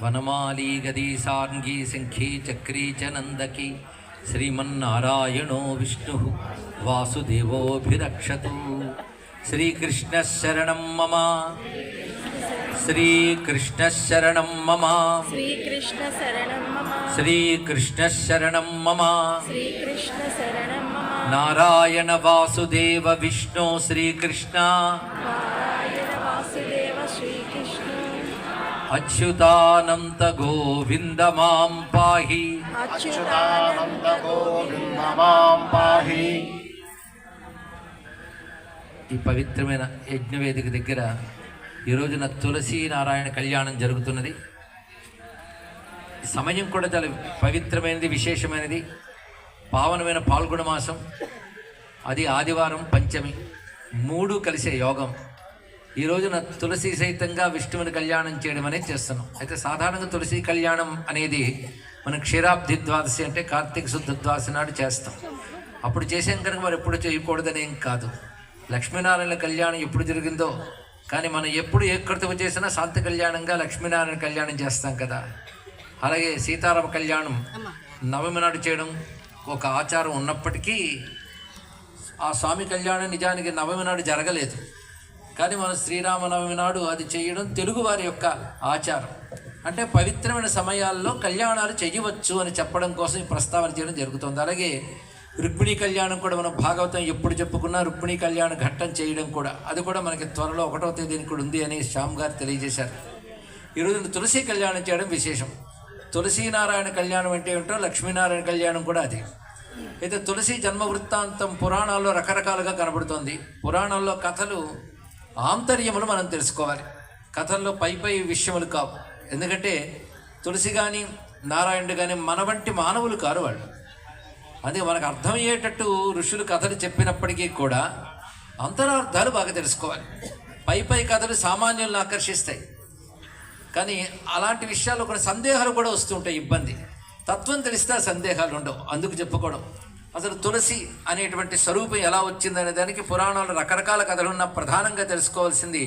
వనమాలి గదీ సాంగీ శంఖీ చక్రీ చ నందకి శ్రీమన్నారాయణో విష్ణు వాసుదేవోభిరక్షతు. శ్రీకృష్ణ శరణం మమ, శ్రీకృష్ణ శరణం మమ, శ్రీకృష్ణ శరణం మమ, శ్రీకృష్ణ శరణం మమ. శ్రీకృష్ణ శరణం మమ. నారాయణ వాసుదేవ విష్ణు శ్రీకృష్ణ నారాయణ వాసుదేవ శ్రీకృష్ణ. అచ్యుతానంత గోవింద మాం పాహి, అచ్యుతానంద గోవింద మాం పాహి. ఈ పవిత్రమైన యజ్ఞవేదిక దగ్గర ఈ రోజున తులసి నారాయణ కళ్యాణం జరుగుతున్నది. సమయం కూడా చాలా పవిత్రమైనది, విశేషమైనది. పావనమైన పాల్గొన మాసం, అది ఆదివారం పంచమి, మూడు కలిసే యోగం. ఈ రోజున తులసి సహితంగా విష్ణువుని కళ్యాణం చేయడం అనేది చేస్తున్నాం. అయితే సాధారణంగా తులసి కళ్యాణం అనేది మనం క్షీరాబ్ది ద్వాదశి అంటే కార్తీక శుద్ధ ద్వాదశి నాడు చేస్తాం. అప్పుడు చేసాం కనుక మరి ఎప్పుడు చేయకూడదనేం కాదు. లక్ష్మీనారాయణ కళ్యాణం ఎప్పుడు జరిగిందో, కానీ మనం ఎప్పుడు ఏ కృతము చేసినా శాంతి కళ్యాణంగా లక్ష్మీనారాయణ కళ్యాణం చేస్తాం కదా. అలాగే సీతారామ కళ్యాణం నవమి నాడు చేయడం ఒక ఆచారం ఉన్నప్పటికీ ఆ స్వామి కళ్యాణం నిజానికి నవమి నాడు జరగలేదు. కానీ మన శ్రీరామనవమి నాడు అది చేయడం తెలుగు వారి యొక్క ఆచారం. అంటే పవిత్రమైన సమయాల్లో కళ్యాణాలు చేయవచ్చు అని చెప్పడం కోసం ఈ ప్రస్తావన చేయడం జరుగుతుంది. అలాగే రుక్మిణీ కళ్యాణం కూడా మనం భాగవతం ఎప్పుడు చెప్పుకున్నా రుక్మిణీ కళ్యాణ ఘట్టం చేయడం కూడా, అది కూడా మనకి త్వరలో 1వ తేదీని కూడా ఉంది అని శ్యామ్ గారు తెలియజేశారు. ఈరోజు తులసి కళ్యాణం చేయడం విశేషం. తులసీనారాయణ కళ్యాణం అంటే ఏమిటో లక్ష్మీనారాయణ కళ్యాణం కూడా అది. అయితే తులసి జన్మ వృత్తాంతం పురాణాల్లో రకరకాలుగా కనబడుతోంది. పురాణాల్లో కథలు ఆంతర్యములు మనం తెలుసుకోవాలి. కథల్లో పై విషయములు కావు. ఎందుకంటే తులసి కానీ నారాయణుడు కానీ మన వంటి మానవులు కారు వాళ్ళు. అందుకే మనకు అర్థమయ్యేటట్టు ఋషులు కథలు చెప్పినప్పటికీ కూడా అంతరార్థాలు బాగా తెలుసుకోవాలి. పై కథలు సామాన్యులను ఆకర్షిస్తాయి, కానీ అలాంటి విషయాల్లో కొన్ని సందేహాలు కూడా వస్తుంటాయి. ఇబ్బంది తత్వం తెలిస్తే ఆ సందేహాలు ఉండవు. అందుకు చెప్పుకోవడం అసలు తులసి అనేటువంటి స్వరూపం ఎలా వచ్చిందనే దానికి పురాణాలు రకరకాల కథలున్న ప్రధానంగా తెలుసుకోవాల్సింది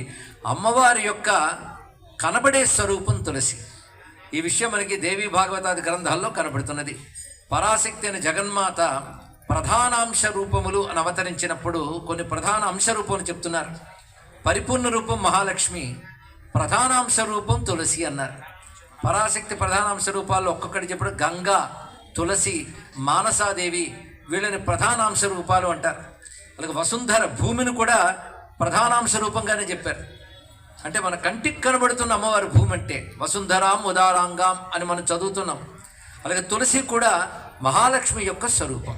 అమ్మవారి యొక్క కనబడే స్వరూపం తులసి. ఈ విషయం మనకి దేవీ భాగవతాది గ్రంథాల్లో కనబడుతున్నది. పరాశక్తి అనే జగన్మాత ప్రధానాంశ రూపములు అని అవతరించినప్పుడు కొన్ని ప్రధాన అంశ రూపములు చెప్తున్నారు. పరిపూర్ణ రూపం మహాలక్ష్మి, ప్రధానాంశ రూపం తులసి అన్నారు. పరాశక్తి ప్రధానాంశ రూపాల్లో ఒక్కొక్కటి చెప్పడం గంగా, తులసి, మానసాదేవి వీళ్ళని ప్రధానాంశ రూపాలు అంటారు. అలాగే వసుంధర భూమిని కూడా ప్రధానాంశ రూపంగానే చెప్పారు. అంటే మన కంటికి కనబడుతున్న అమ్మవారి భూమి అంటే వసుంధరాం ఉదారాంగాం అని మనం చదువుతున్నాం. అలాగే తులసి కూడా మహాలక్ష్మి యొక్క స్వరూపం.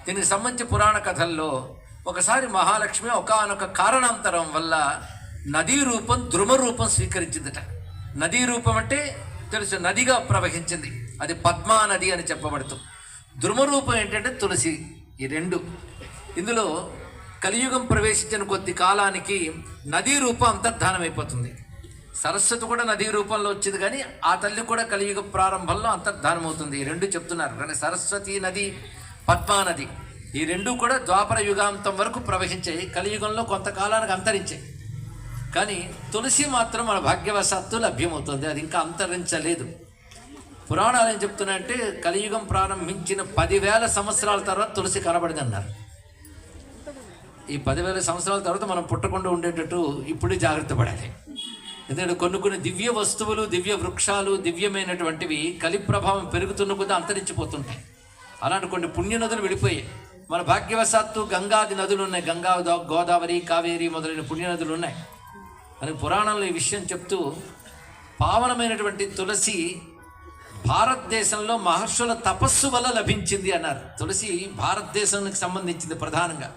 దీనికి సంబంధించి పురాణ కథల్లో ఒకసారి మహాలక్ష్మి ఒకానొక కారణాంతరం వల్ల నదీ రూపం ద్రుమ రూపం స్వీకరించిందట. నదీ రూపం అంటే తెలుసు, నదిగా ప్రవహించింది. అది పద్మా నది అని చెప్పబడుతుంది. ద్రుమ రూపం ఏంటంటే తులసి. ఈ రెండు ఇందులో కలియుగం ప్రవేశించిన కొద్ది కాలానికి నదీ రూపం అంతర్ధానం అయిపోతుంది. సరస్వతి కూడా నదీ రూపంలో వచ్చింది, కానీ ఆ తల్లి కూడా కలియుగ ప్రారంభంలో అంతర్ధానం అవుతుంది. ఈ రెండు చెప్తున్నారు. కానీ సరస్వతి నది, పద్మా నది ఈ రెండు కూడా ద్వాపర యుగాంతం వరకు ప్రవహించాయి. కలియుగంలో కొంతకాలానికి అంతరించాయి. కానీ తులసి మాత్రం మన భాగ్యవశాత్తు లభ్యమవుతుంది. అది ఇంకా అంతరించలేదు. పురాణాలు ఏం చెప్తున్నాయంటే కలియుగం ప్రారంభించిన 10,000 సంవత్సరాల తర్వాత తులసి కనబడింది అన్నారు. ఈ 10,000 సంవత్సరాల తర్వాత మనం పుట్టకుండా ఉండేటట్టు ఇప్పుడే జాగ్రత్త పడాలి. ఎందుకంటే కొన్ని దివ్య వస్తువులు, దివ్య వృక్షాలు, దివ్యమైనటువంటివి కలి ప్రభావం పెరుగుతున్న కొద్దీ అంతరించిపోతుంటాయి. అలాంటి కొన్ని పుణ్య నదులు విడిపోయాయి. మన భాగ్యవశాత్తు గంగాది నదులు ఉన్నాయి. గంగా, గోదావరి, కావేరి మొదలైన పుణ్య నదులు ఉన్నాయి. అని పురాణంలో ఈ విషయం చెప్తూ పావనమైనటువంటి తులసి భారతదేశంలో మహర్షుల తపస్సు వల్ల లభించింది అన్నారు. తులసి భారతదేశానికి సంబంధించింది ప్రధానంగా.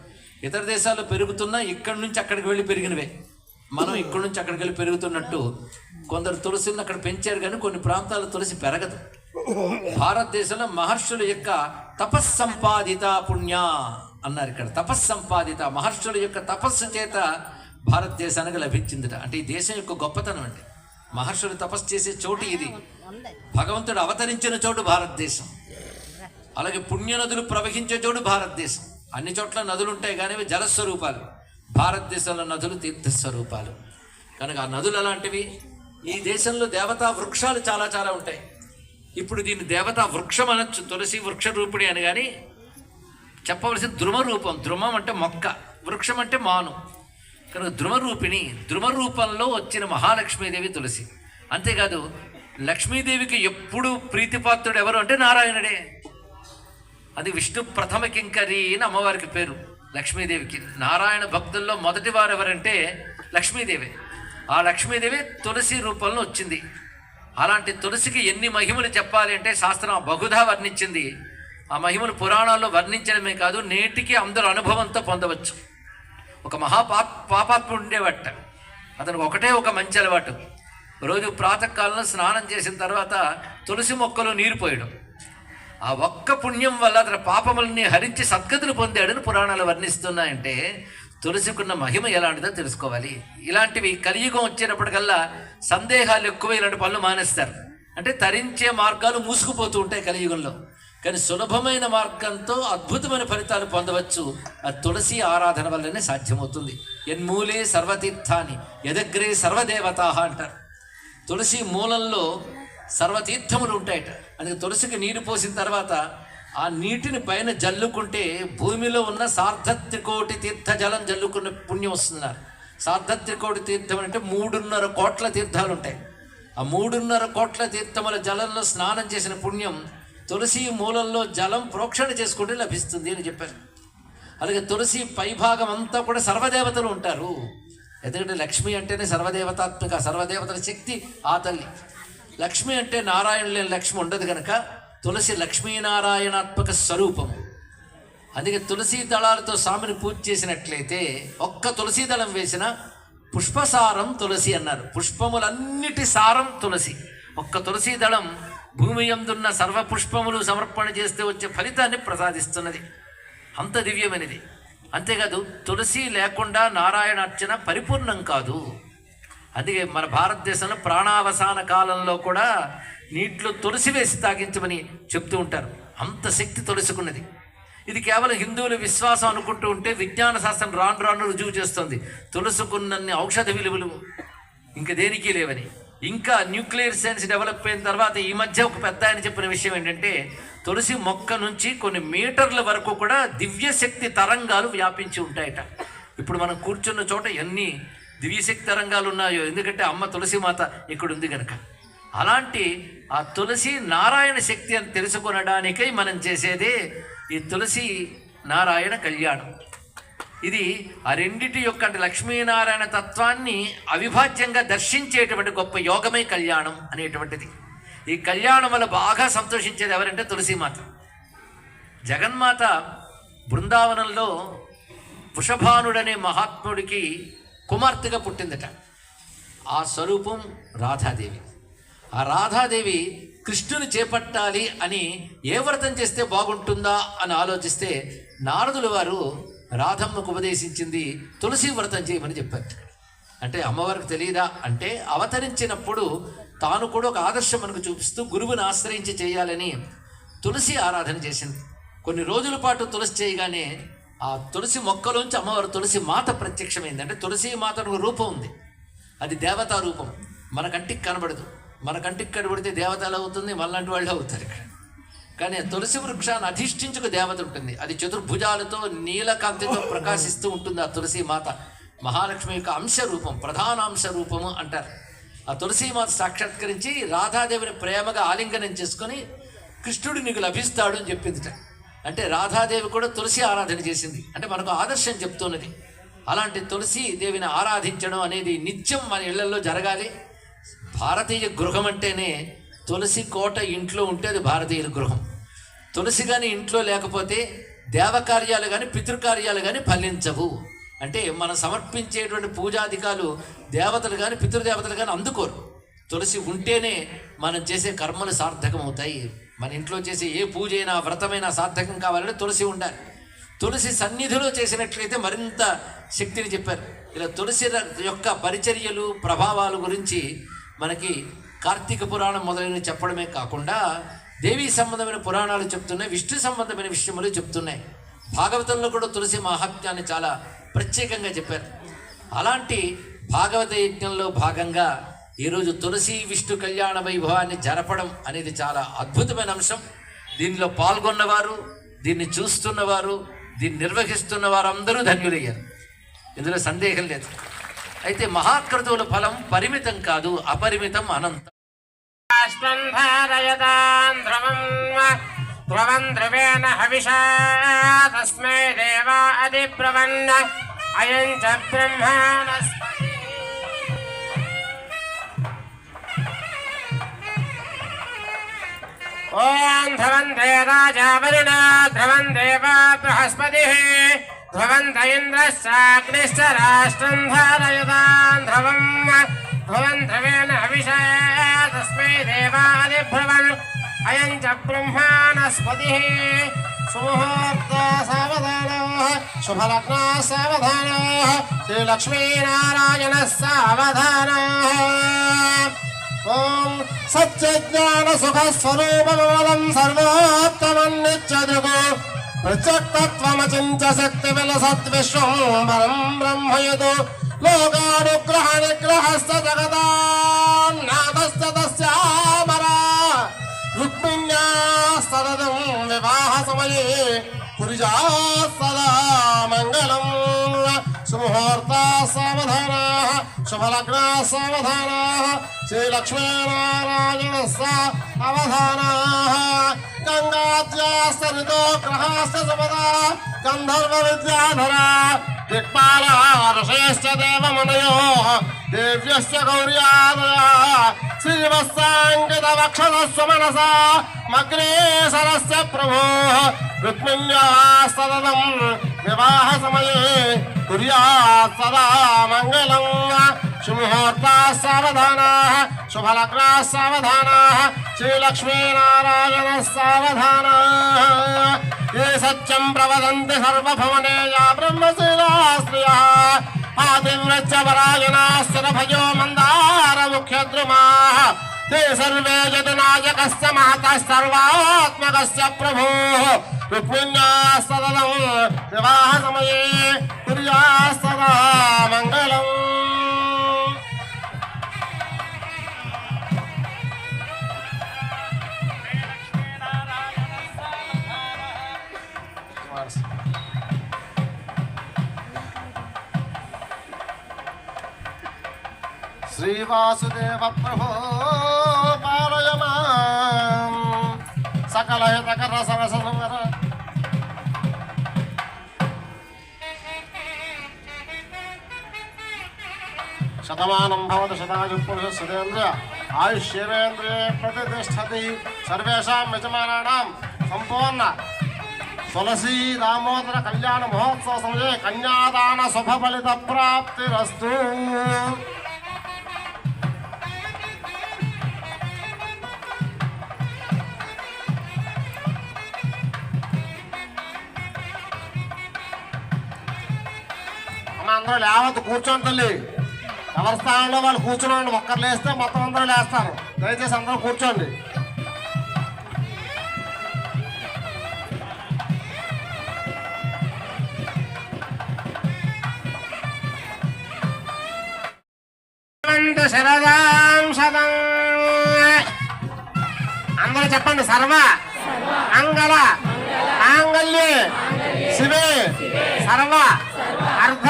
ఇతర దేశాల్లో పెరుగుతున్నా ఇక్కడి నుంచి అక్కడికి వెళ్ళి పెరిగినవే. మనం ఇక్కడి నుంచి అక్కడికి వెళ్ళి పెరుగుతున్నట్టు కొందరు తులసిని అక్కడ పెంచారు, కానీ కొన్ని ప్రాంతాల్లో తులసి పెరగదు. భారతదేశంలో మహర్షుల యొక్క తపస్సంపాదిత పుణ్య అన్నారు. ఇక్కడ తపస్సంపాదిత మహర్షుల యొక్క తపస్సు చేత భారతదేశానికి లభించిందిట. అంటే ఈ దేశం యొక్క గొప్పతనం అండి. మహర్షులు తపస్సు చేసే చోటు ఇది. భగవంతుడు అవతరించిన చోటు భారతదేశం. అలాగే పుణ్యనదులు ప్రవహించే చోటు భారతదేశం. అన్ని చోట్ల నదులు ఉంటాయి, కానీ అవి జలస్వరూపాలు. భారతదేశంలో నదులు తీర్థస్వరూపాలు. కనుక ఆ నదులు అలాంటివి. ఈ దేశంలో దేవతా వృక్షాలు చాలా చాలా ఉంటాయి. ఇప్పుడు దీన్ని దేవతా వృక్షం అనొచ్చు, తులసి వృక్ష రూపిణి అని. కానీ చెప్పవలసిన ద్రుమ రూపం. ద్రుమం అంటే మొక్క, వృక్షం అంటే మాను. కనుక ద్రుమరూపిణి, ద్రుమరూపంలో వచ్చిన మహాలక్ష్మీదేవి తులసి. అంతేకాదు లక్ష్మీదేవికి ఎప్పుడు ప్రీతిపాత్రుడు ఎవరు అంటే నారాయణుడే. అది విష్ణు ప్రథమ కింకరి అని అమ్మవారికి పేరు లక్ష్మీదేవికి. నారాయణ భక్తుల్లో మొదటి వారు ఎవరంటే లక్ష్మీదేవి. ఆ లక్ష్మీదేవి తులసి రూపంలో వచ్చింది. అలాంటి తులసికి ఎన్ని మహిమలు చెప్పాలి అంటే శాస్త్రం బహుధా వర్ణించింది. ఆ మహిమలు పురాణాల్లో వర్ణించడమే కాదు, నేటికి అందరూ అనుభవంతో పొందవచ్చు. ఒక పాపాత్ముడు ఉండేవాట. అతనికి ఒకటే ఒక మంచి అలవాటు, రోజు ప్రాతకాలంలో స్నానం చేసిన తర్వాత తులసి మొక్కలో నీరు పోయడం. ఆ ఒక్క పుణ్యం వల్ల అతని పాపములని హరించి సద్గతులు పొందాడని పురాణాలు వర్ణిస్తున్నాయంటే తులసికున్న మహిమ ఎలాంటిదో తెలుసుకోవాలి. ఇలాంటివి కలియుగం వచ్చేటప్పటికల్లా సందేహాలు ఎక్కువ, ఇలాంటి పనులు మానేస్తారు. అంటే తరించే మార్గాలు మూసుకుపోతూ ఉంటాయి కలియుగంలో. కానీ సులభమైన మార్గంతో అద్భుతమైన ఫలితాలు పొందవచ్చు. ఆ తులసి ఆరాధన వల్లనే సాధ్యమవుతుంది. యన్మూలే సర్వతీర్థాని యదగ్రే సర్వదేవతా అంటారు. తులసి మూలంలో సర్వతీర్థములు ఉంటాయట. అందుకే తులసికి నీరు పోసిన తర్వాత ఆ నీటిని పైన జల్లుకుంటే భూమిలో ఉన్న సార్ధత్రికోటి తీర్థ జలం జల్లుకున్న పుణ్యం వస్తున్నారు. సార్ధత్రికోటి తీర్థం అంటే 3.5 కోట్ల తీర్థాలు ఉంటాయి. ఆ 3.5 కోట్ల తీర్థముల జలంలో స్నానం చేసిన పుణ్యం తులసి మూలంలో జలం ప్రోక్షణ చేసుకుంటే లభిస్తుంది అని చెప్పారు. అలాగే తులసి పైభాగం అంతా కూడా సర్వదేవతలు ఉంటారు. ఎందుకంటే లక్ష్మి అంటేనే సర్వదేవతాత్మిక, సర్వదేవతల శక్తి ఆ తల్లి. లక్ష్మి అంటే నారాయణ లేని లక్ష్మి ఉండదు కనుక తులసి లక్ష్మీనారాయణాత్మక స్వరూపము. అందుకే తులసీ దళాలతో స్వామిని పూజ చేసినట్లయితే ఒక్క తులసీ దళం వేసిన పుష్పసారం తులసి అన్నారు. పుష్పములన్నిటి సారం తులసి. ఒక్క తులసీ దళం భూమి యందున్న సర్వ పుష్పములు సమర్పణ చేస్తే వచ్చే ఫలితాన్ని ప్రసాదిస్తున్నది. అంత దివ్యమైనది. అంతేకాదు తులసి లేకుండా నారాయణార్చన పరిపూర్ణం కాదు. అందుకే మన భారతదేశంలో ప్రాణావసాన కాలంలో కూడా నీటిలో తులసి వేసి తాగించమని చెప్తూ ఉంటారు. అంత శక్తి తులసికున్నది. ఇది కేవలం హిందువుల విశ్వాసం అనుకుంటూ ఉంటే విజ్ఞాన శాస్త్రం రాను రాను రుజువు చేస్తుంది తులసికున్నన్ని ఔషధ విలువలు ఇంకా దేనికి లేవని. ఇంకా న్యూక్లియర్ సైన్స్ డెవలప్ అయిన తర్వాత ఈ మధ్య ఒక పెద్ద ఆయన చెప్పిన విషయం ఏంటంటే తులసి మొక్క నుంచి కొన్ని మీటర్ల వరకు కూడా దివ్యశక్తి తరంగాలు వ్యాపించి ఉంటాయట. ఇప్పుడు మనం కూర్చున్న చోట ఎన్ని దివ్యశక్తి తరంగాలు ఉన్నాయో, ఎందుకంటే అమ్మ తులసి మాత ఇక్కడ ఉంది కనుక. అలాంటి ఆ తులసి నారాయణ శక్తి అని తెలుసుకొనడానికై మనం చేసేదే ఈ తులసి నారాయణ కళ్యాణం. ఇది ఆ రెండిటి యొక్క అంటే లక్ష్మీనారాయణ తత్వాన్ని అవిభాజ్యంగా దర్శించేటువంటి గొప్ప యోగమే కళ్యాణం అనేటువంటిది. ఈ కళ్యాణం వల్ల బాగా సంతోషించేది ఎవరంటే తులసీమాత. జగన్మాత బృందావనంలో వృషభానుడనే మహాత్ముడికి కుమార్తెగా పుట్టిందట. ఆ స్వరూపం రాధాదేవి. ఆ రాధాదేవి కృష్ణుని చేపట్టాలి అని ఏ వ్రతం చేస్తే బాగుంటుందా అని ఆలోచిస్తే నారదుల వారు రాధమ్మకు ఉపదేశించింది తులసి వ్రతం చేయమని చెప్పారు. అంటే అమ్మవారికి తెలియదా అంటే అవతరించినప్పుడు తాను కూడా ఒక ఆదర్శం మనకు చూపిస్తూ గురువుని ఆశ్రయించి చేయాలని తులసి ఆరాధన చేసింది. కొన్ని రోజుల పాటు తులసి చేయగానే ఆ తులసి మొక్కలోంచి అమ్మవారు తులసి మాత ప్రత్యక్షమైంది. అంటే తులసి మాతకు రూపం ఉంది, అది దేవతా రూపం. మన కంటికి కనబడదు. మన కంటికి కనబడితే దేవతలు అవుతుంది, మళ్ళంటి వాళ్ళు అవుతారు ఇక్కడ. కానీ తులసి వృక్షాన్ని అధిష్ఠించుకు దేవత ఉంటుంది. అది చతుర్భుజాలతో నీలకాంతితో ప్రకాశిస్తూ ఉంటుంది. ఆ తులసి మాత మహాలక్ష్మి యొక్క అంశ రూపం, ప్రధానాంశ రూపము అంటారు. ఆ తులసి మాత సాక్షాత్కరించి రాధాదేవిని ప్రేమగా ఆలింగనం చేసుకొని కృష్ణుడు నీకు లభిస్తాడు అని చెప్పిందిట. అంటే రాధాదేవి కూడా తులసి ఆరాధన చేసింది. అంటే మనకు ఆదర్శం చెప్తున్నది. అలాంటి తులసి దేవిని ఆరాధించడం అనేది నిత్యం మన ఇళ్లలో జరగాలి. భారతీయ గృహం అంటేనే తులసి కోట ఇంట్లో ఉంటే అది భారతీయుల గృహం. తులసి కానీ ఇంట్లో లేకపోతే దేవకార్యాలు కానీ పితృకార్యాలు కానీ ఫలించవు. అంటే మనం సమర్పించేటువంటి పూజాధికాలు దేవతలు కానీ పితృదేవతలు కానీ అందుకోరు. తులసి ఉంటేనే మనం చేసే కర్మలు సార్థకమవుతాయి. మన ఇంట్లో చేసే ఏ పూజ అయినా వ్రతమైనా సార్థకం కావాలంటే తులసి ఉండాలి. తులసి సన్నిధిలో చేసినట్లయితే మరింత శక్తిని చెప్పారు. ఇలా తులసి యొక్క పరిచర్యలు ప్రభావాల గురించి మనకి కార్తీక పురాణం మొదలైనవి చెప్పడమే కాకుండా దేవీ సంబంధమైన పురాణాలు చెప్తున్నాయి, విష్ణు సంబంధమైన విషయములు చెప్తున్నాయి. భాగవతంలో కూడా తులసి మహాత్మ్యాన్ని చాలా ప్రత్యేకంగా చెప్పారు. అలాంటి భాగవత యజ్ఞంలో భాగంగా ఈరోజు తులసి విష్ణు కళ్యాణ వైభవాన్ని జరపడం అనేది చాలా అద్భుతమైన అంశం. దీనిలో పాల్గొన్నవారు, దీన్ని చూస్తున్నవారు, దీన్ని నిర్వహిస్తున్న వారు అందరూ ధన్యులయ్యారు. ఇందులో సందేహం లేదు. అయితే మహాక్రతువుల ఫలం పరిమితం కాదు, అపరిమితం, అనంతం. ధ్రువం ధ్రువేణ హవిషా తస్మై దేవా అధిబ్రవన్న అయం చ బ్రహ్మాణస్పతి. ఓం ధ్రువంతే రాజా వరుణ ధ్రువం దేవా బృహస్పతి ధ్రువంత ఇంద్రశ్చాగ్నిశ్చ రాష్ట్రం ధారయతాన్ ధ్రువం ధ్రువం ధ్రువేణ హవిషా తస్మై దేవా అధిబ్రవన్ అయం చ బ్రహ్మాణస్పతి. సుముహూర్త సావధాన శుభలగ్న సావధాన శ్రీలక్ష్మీనారాయణ సావధాన. ఓం సత్యజ్ఞాన సుఖ స్వరూపమూలం సర్వోత్తమం నిత్యదృగు ప్రత్యక్తత్వమచించ శక్తి విలసద్విశ్వం పరం బ్రహ్మయదు లోకానుగ్రహ నిగ్రహస్త జగదాన్నాథస్య తస్యామరా రుక్మిణ్యా సదదం వివాహ సమయే పురిజా సదా మంగళం. సుముహూర్త సావధాన శుభలగ్న సావధాన శ్రీలక్ష్మీనారాయణ సావధాన. గంగాద్యాస్తరితో గ్రహాస్త సుపదా గంధర్వ విద్యాధర దిక్పాల ఋషయశ్చ దేవమునయో దేవ్యశ్చ గౌర్యాదయ శ్రీవత్సాంకిత వక్షసస్వ మనసా మగ్నేశరస్య ప్రభో రుక్మిణ్యా సదదం వివాహ సమయే కుర్యాత్ సదా మంగళం. సుముహూర్త సావధాన శుభలగ్న సావధాన శ్రీలక్ష్మీనారాయణ సావధాన. ఏ సత్యం ప్రవదంతి సర్వభవనేయా బ్రహ్మశీలా శ్రియా ఆదివ్రజ పరాయణాశ్చరభయో మందార ముఖ్యద్రుమా ते सर्वे जगन्नायकस्य महतः सर्वात्मकस्य प्रभो रुक्मिण्या सददं विवाह समये कुर्यात् सदा मङ्गलम्. श्रीवासुदेव प्रभो पालय मां सकलहितकर सरसनवर शतमानं भवति शतायुः पुरुषः शतेन्द्रिय आयुष्येवेन्द्रिये प्रतिष्ठति. सर्वेषां यजमानानां सम्पूर्ण तुलसी दामोदर कल्याण महोत्सव समये कन्यादान शुभफलित प्राप्तिरस्तु. అందరూ లేవద్దు, కూర్చోండి తల్లి. ఎవరి స్థానంలో వాళ్ళు కూర్చోండి. ఒక్కరు లేస్తే మొత్తం అందరూ లేస్తారు. దయచేసి అందరూ కూర్చోండి. అందరూ చెప్పండి. సర్వ మంగళ మాంగళ్యే శివే సర్వ అర్ధ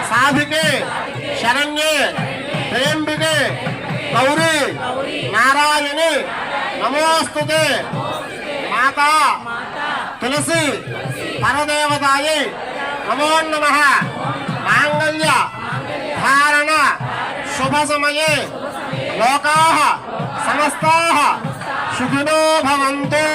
సాధికే శరణ్యే త్రయంబికే గౌరీ నారాయణి నమోస్తుతే. మాతా తులసి పరదేవతాయై నమో నమః. మాంగళ్య ధారణ శుభ సమయే లోకాః సమస్తాః సుఖినో భవంతు.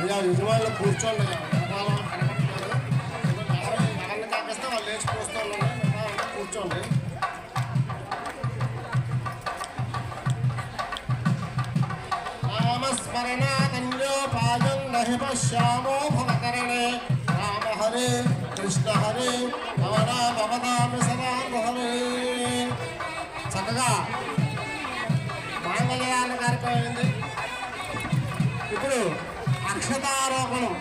అయ్యా యజమానులు కూర్చోండి వెనకాల కనపడలేదు ఎవరిని కాపిస్తే వాళ్ళు లేచి పోస్తూ ఉండండి కూర్చోండి నామస్మరణాన్యోపాయం నహి పశ్యామో భవకరణే రామ హరే కృష్ణ హరే భవనామవదామి సదా హరే. చక్కగా మాంగళ్యాన కార్యక్రమం అయింది. ఇప్పుడు అక్షతారోపణం.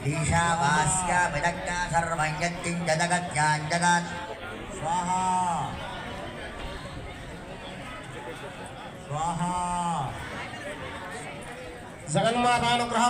ईशावास्या विदग्धा सर्वं यत्किं जगत्यां जगत् स्वाहा स्वाहा జగన్మాతానుగ్రహ